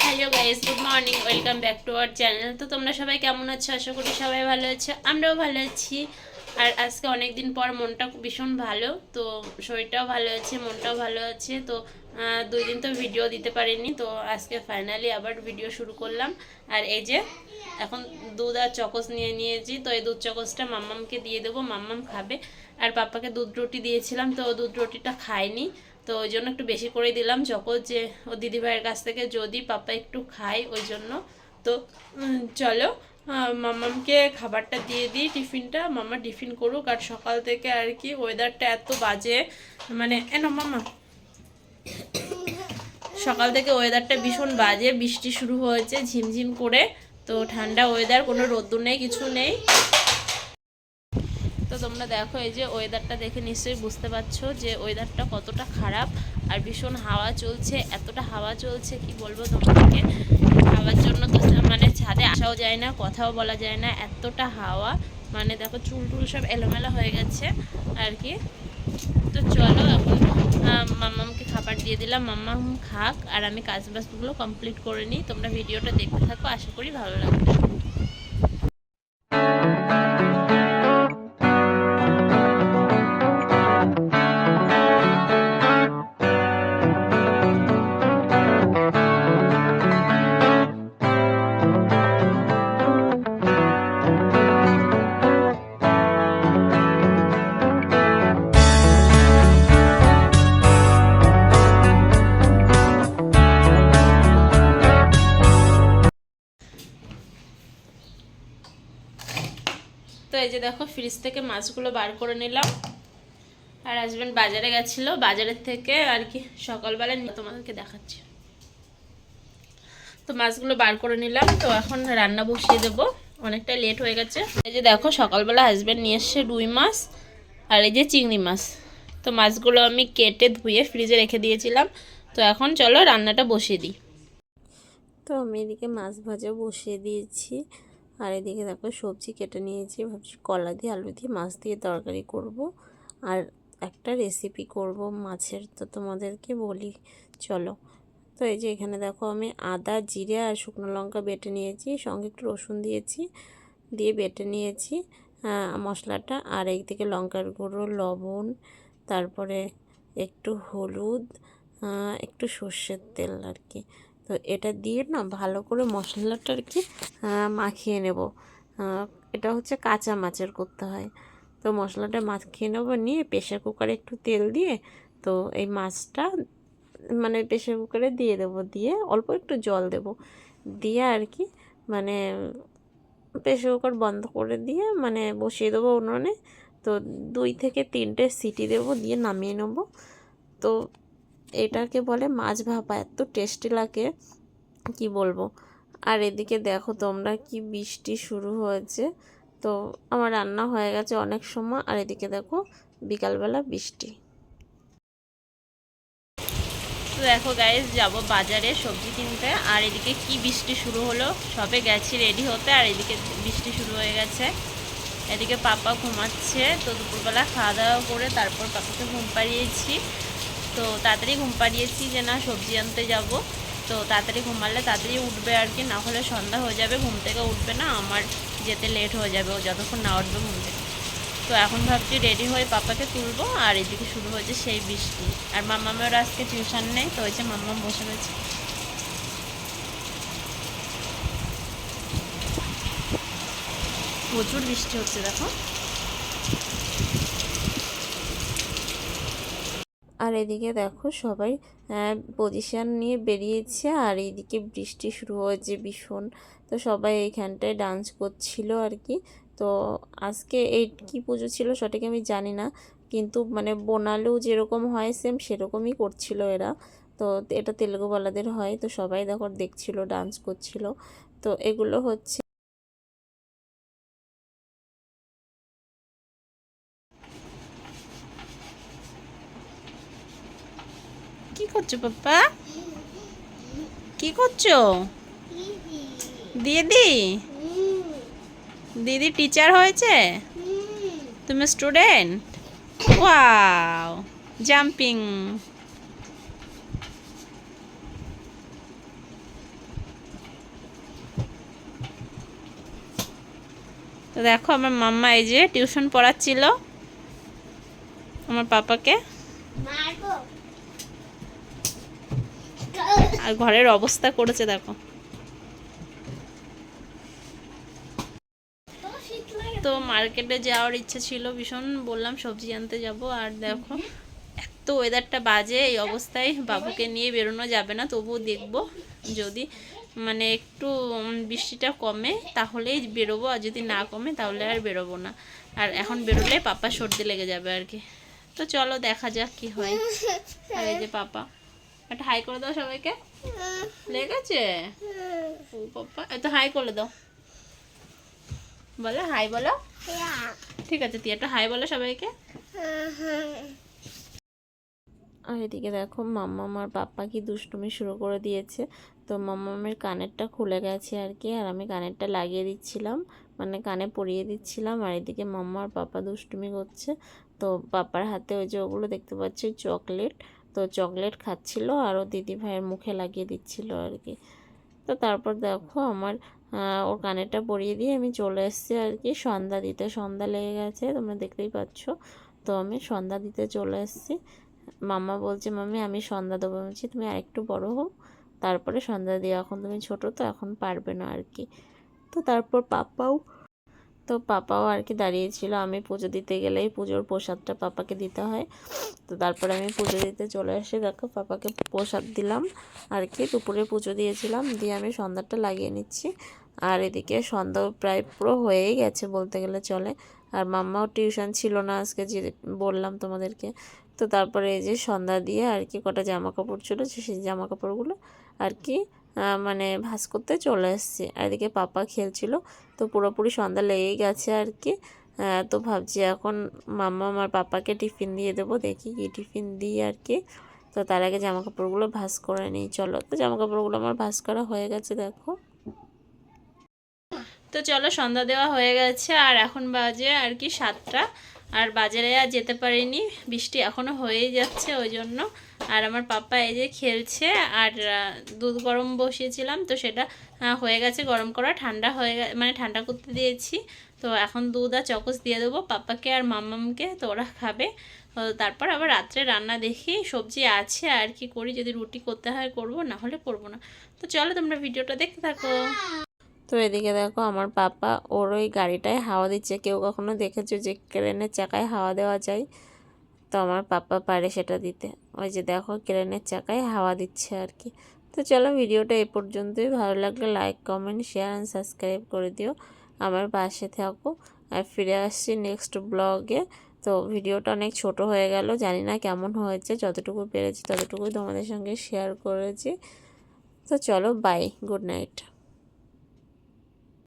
Hello guys, good morning, welcome back to our channel. তো তোমরা সবাই কেমন আছো? আশা করি সবাই ভালো আছো, আমরাও ভালো আছি। আর আজকে অনেক দিন পর মনটা ভীষণ ভালো, তো শরীরটাও ভালো আছে, মনটাও ভালো আছে। তো 2 দিন তো ভিডিও দিতে পারিনি, তো আজকে ফাইনালি আবার ভিডিও শুরু করলাম। আর এই যে এখন দুধ আর চকোস নিয়ে নিয়েছি, তো এই দুধ চকোসটা মাম্মামকে দিয়ে দেবো, মাম্মাম খাবে। আর পাপাকে দুধ রুটি দিয়েছিলাম, তো দুধ রুটিটা খায়নি, তো ওই জন্য একটু বেশি করে দিলাম চকোস, যে ও দিদিভাইয়ের কাছ থেকে যদি পাপা একটু খায় ওই জন্য। তো চলো মাম্মামকে খাবারটা দিয়ে দিই, টিফিনটা মাম্মা টিফিন করুক। আর সকাল থেকে আর কি ওয়েদারটা এত বাজে, মানে মাম্মা সকাল থেকে ওয়েদারটা ভীষণ বাজে, বৃষ্টি শুরু হয়েছে ঝিমঝিম করে। তো ঠান্ডা ওয়েদার, কোনো রোদ্দুর নেই, কিছু নেই। তো তোমরা দেখো, এই যে ওয়েদারটা দেখে নিশ্চয়ই বুঝতে পারছো যে ওয়েদারটা কতটা খারাপ। আর ভীষণ হাওয়া চলছে, এতটা হাওয়া চলছে কি বলবো তোমাদেরকে। হাওয়ার জন্য তো মানে ছাদে আসাও যায় না, কথাও বলা যায় না, এতটা হাওয়া। মানে দেখো চুল টুল সব এলোমেলো হয়ে গেছে আর কি। তো চলো এখন মাম্মামকে খাবার দিয়ে দিলাম, মাম্মাম খাক আর আমি কাজ বাজগুলো কমপ্লিট করে নিই। তোমরা ভিডিওটা দেখতে থাকো, আশা করি ভালো লাগবে। তো এই যে দেখো ফ্রিজ থেকে মাছগুলো বার করে নিলাম। আর হাজব্যান্ড বাজারে গেছিলো, বাজারের থেকে আর কি সকালবেলা তোমাদেরকে দেখাচ্ছি। তো মাছগুলো বার করে নিলাম, তো এখন রান্না বসিয়ে দেবো, অনেকটা লেট হয়ে গেছে। এই যে দেখো সকালবেলা হাজব্যান্ড নিয়ে এসছে রুই মাছ আর এই যে চিংড়ি মাছ। তো মাছগুলো আমি কেটে ধুয়ে ফ্রিজে রেখে দিয়েছিলাম। তো এখন চলো রান্নাটা বসিয়ে দিই। তো আমি এদিকে মাছ ভাজা বসিয়ে দিয়েছি, আর এদিকে দেখো সবজি কেটে নিয়েছি। ভাবছি কলা দিয়ে আলু দিয়ে মাছ দিয়ে তরকারি করব, আর একটা রেসিপি করব মাছের, তো তোমাদেরকে বলি চলো। তো এই যে এখানে দেখো আমি আদা জিরে আর শুকনো লঙ্কা বেটে নিয়েছি, সঙ্গে একটু রসুন দিয়েছি, দিয়ে বেটে নিয়েছি মশলাটা। আর এইদিকে লঙ্কার গুঁড়ো, লবণ, তারপরে একটু হলুদ, একটু সর্ষের তেল আর কি। তো এটা দিয়ে না ভালো করে মশলাটা আর কি মাখিয়ে নেব। এটা হচ্ছে কাঁচা মাছের করতে হয়। তো মশলাটা মাখিয়ে নেবো, নিয়ে প্রেশার কুকারে একটু তেল দিয়ে তো এই মাছটা মানে প্রেশার কুকারে দিয়ে দেবো, দিয়ে অল্প একটু জল দেব, দিয়ে আর কি মানে প্রেশার কুকার বন্ধ করে দিয়ে মানে বসিয়ে দেবো উনুনে। তো 2 থেকে 3টে সিটি দেবো, দিয়ে নামিয়ে নেবো। তো এটাকে বলে মাছ ভাপা, এত টেস্টি লাগে কি বলবো। আর এদিকে দেখো তোমরা কি বৃষ্টি শুরু হয়েছে। তো আমার রান্না হয়ে গেছে অনেক সময়, আর এদিকে দেখো বিকালবেলা বৃষ্টি। তো দেখো গাইস, যাব বাজারে সবজি কিনতে, আর এদিকে কি বৃষ্টি শুরু হলো। সবে গেছি রেডি হতে, আর এদিকে বৃষ্টি শুরু হয়ে গেছে। এদিকে পাপা ঘুমাচ্ছে, তো দুপুরবেলা খাওয়া দাওয়া করে তারপর পাপাকে ঘুম পাড়িয়েছি। তো তাড়াতাড়ি ঘুম পাড়িয়েছি যে না সবজি আনতে যাব, তো তাড়াতাড়ি ঘুমালে তাড়াতাড়ি উঠবে আর কি, না হলে সন্ধ্যা হয়ে যাবে, ঘুম থেকে উঠবে না, আমার যেতে লেট হয়ে যাবে ও যতক্ষণ না উঠবে ঘুম থেকে। তো এখন ভাবছি রেডি হয়ে পাপাকে তুলবো, আর এদিকে শুরু হয়েছে সেই বৃষ্টি। আর মাম্মামের আজকে টিউশন নেই, তো হয়েছে মাম্মাম বসে রয়েছে। প্রচুর বৃষ্টি হচ্ছে দেখো। আর এদিকে দেখো সবাই পজিশান নিয়ে বেরিয়েছে, আর এইদিকে বৃষ্টি শুরু হয়েছে ভীষণ। তো সবাই এইখানটায় ডান্স করছিল আর কি। তো আজকে এই কী পুজো ছিল সঠিক আমি জানি না, কিন্তু মানে বোনালেও যেরকম হয় সেম সেরকমই করছিল এরা। তো এটা তেলেগুওয়ালাদের হয়, তো সবাই দেখো দেখছিল, ডান্স করছিল। তো এগুলো হচ্ছে কি করছো পাপ্পা, কি করছো? দিদি, দিদি টিচার হয়েছে, তুমি স্টুডেন্ট। Wow, jumping. তো দেখো আমার মাম্মা এই যে টিউশন পড়াচ্ছিল আমার পাপাকে, আর ঘরের অবস্থা করেছে দেখো। তো মার্কেটে যাওয়ার ইচ্ছে ছিল ভীষণ, বললাম সবজি আনতে যাব, আর দেখো এত ওয়েদারটা বাজে, এই অবস্থায় বাবুকে নিয়ে বেরোনো যাবে না। তবুও দেখবো যদি মানে একটু বৃষ্টিটা কমে তাহলেই বেরোবো, আর যদি না কমে তাহলে আর বেরোবো না। আর এখন বেরোলে পাপা সর্দি লেগে যাবে আর কি। তো চলো দেখা যাক কি হয়। আর এই যে পাপা, একটা হাই করে দাও সবাইকে। লেগেছে ও পাপা, এত হাই করে দাও, বলো হাই বলো। ঠিক আছে তুই একটা হাই বলো সবাইকে। আর এদিকে দেখো মাম্মাম আর পাপ্পা কি দুষ্টুমি শুরু করে দিয়েছে। তো মাম্মামের কানেরটা খুলে গেছে আর কি, আর আমি কানেরটা লাগিয়ে দিচ্ছিলাম, মানে কানে পরিয়ে দিচ্ছিলাম। আর এদিকে মাম্মা আর পাপা দুষ্টুমি করছে। তো পাপার হাতে ওই যে ওগুলো দেখতে পাচ্ছি চকলেট, তো চকলেট খাচ্ছিল আর ও দিদি ভাইয়ের মুখে লাগিয়ে দিচ্ছিল আর কি। তো তারপর দেখো আমার ওর কানেরটা পরিয়ে দিয়ে আমি চলে এসেছি আর কি সন্ধ্যা দিতে। সন্ধ্যা লেগে গেছে তোমরা দেখতেই পাচ্ছ। তো আমি সন্ধ্যা দিতে চলে এসেছি। মাম্মা বলছে মাম্মি আমি সন্ধ্যা দেবো। বলছি তুমি আরেকটু বড় হও তারপরে সন্ধ্যা দিও, এখন তুমি ছোট তো এখন পারবে না আর কি। তো তারপর পাপাও আর কি দাঁড়িয়েছিল। আমি পুজো দিতে গেলেই পুজোর প্রসাদটা পাপাকে দিতে হয়। তো তারপরে আমি পুজো দিতে চলে এসে দেখো পাপাকে প্রসাদ দিলাম আর কি। দুপুরে পুজো দিয়েছিলাম, দিয়ে আমি সন্ধ্যাটা লাগিয়ে নিচ্ছি। আর এদিকে সন্ধ্যা প্রায় পুরো হয়েই গেছে বলতে গেলে চলে। আর মাম্মাও টিউশন ছিল না আজকে, যে বললাম তোমাদেরকে। তো তারপরে এই যে সন্ধ্যা দিয়ে আর কি কটা জামা কাপড় ছিল, সেই জামা কাপড়গুলো আর কি মানে ভাঁজ করতে চলে এসেছি। আর এদিকে পাপা খেলছিল। তো পুরোপুরি সন্ধ্যা লেগেই গেছে আর কি। তো ভাবছি এখন মাম্মা আমার পাপাকে টিফিন দিয়ে দেবো, দেখি কি টিফিন দিই আর কি। তো তার আগে জামা কাপড়গুলো ভাঁজ করে নিই চলো। তো জামা কাপড়গুলো আমার ভাঁজ করা হয়ে গেছে দেখো। তো চলো সন্ধ্যা দেওয়া হয়ে গেছে, আর এখন বাজে আর কি 7টা। আর বাজারে আর যেতে পারিনি, বৃষ্টি এখনও হয়েই যাচ্ছে ওই জন্য। আর আমার পাপা এই যে খেলছে, আর দুধ গরম বসিয়েছিলাম তো সেটা হয়ে গেছে গরম করা, ঠান্ডা হয়ে মানে ঠান্ডা করতে দিয়েছি। তো এখন দুধ আর চকোস দিয়ে দেবো পাপাকে আর মাম্মামকে, তো ওরা খাবে। তারপর আবার রাত্রে রান্না দেখি, সবজি আছে আর কি করি, যদি রুটি করতে হয় করবো, না হলে করবো না। তো চলো তোমরা ভিডিওটা দেখতে থাকো। তো এদিকে দেখো আমার পাপা ওর ওই গাড়িটায় হাওয়া দিচ্ছে। কেউ কখনো দেখেছো যে ক্রেনের চাকায় হাওয়া দেওয়া যায়? তো আমার পাপা পারে সেটা দিতে। ওই যে দেখো ক্রেনের চাকায় হাওয়া দিচ্ছে আর কি। তো চলো ভিডিওটা এই পর্যন্তই। ভালো লাগলে like comment share and subscribe করে দিও, আমার পাশে থাকো। আর ফিরে আসছি নেক্সট ব্লগে। তো ভিডিওটা অনেক ছোট হয়ে গেল, জানি না কেমন হয়েছে, যতটুকু পেরেছি ততটুকুই তোমাদের সঙ্গে শেয়ার করেছি। তো চলো বাই, গুড নাইট।